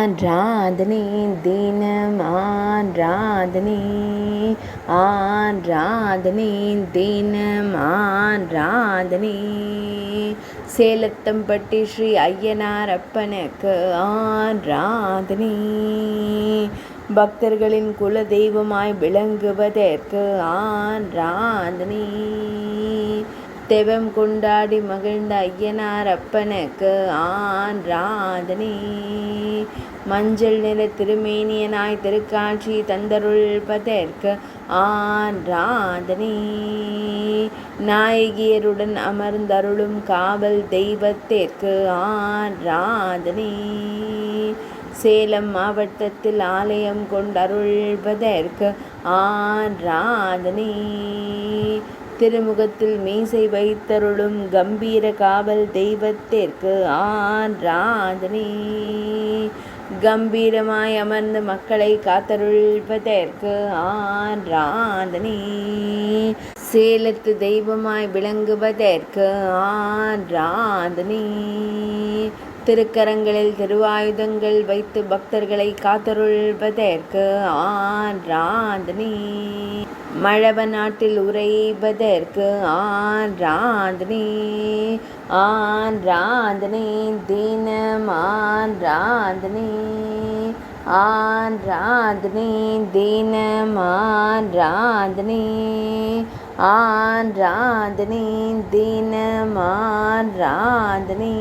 ஆராதனை தினம் ஆராதனை ஆராதனை தினம் ஆராதனை சேலத்தம்பட்டி ஸ்ரீ ஐயனார் அப்பனுக்கு ஆராதனை பக்தர்களின் குல தெய்வமாய் விளங்குவதற்கு ஆராதனை தெய்வம் கொண்டாடி மகிழ்ந்த ஐயனார் அப்பனுக்கு ஆராதனை மஞ்சள் நிற திருமேனியனாய் திருக்காட்சி தந்தருள்பதற்கு ஆராதனை நாயகியருடன் அமர்ந்தருளும் காவல் தெய்வத்திற்கு ஆராதனை சேலம் மாவட்டத்தில் ஆலயம் கொண்டருள்வதற்கு ஆராதனை திருமுகத்தில் மீசை வைத்தருளும் கம்பீர காவல் தெய்வத்திற்கு ஆராதனை கம்பீரமாய் அமர்ந்து மக்களை காத்தருள்வதற்கு ஆராதனை சேலத்து தெய்வமாய் விளங்குவதற்கு ஆராதனை திருக்கரங்களில் திருவாயுதங்கள் வைத்து பக்தர்களை காத்தருள்வதற்கு ஆராதனை மழவ நாட்டில் உறைவதற்கு ஆராதனை ஆராதனை தினம் ஆராதனை ஆராதனை தினம் ஆராதனை ஆராதனை தினம் ஆராதனை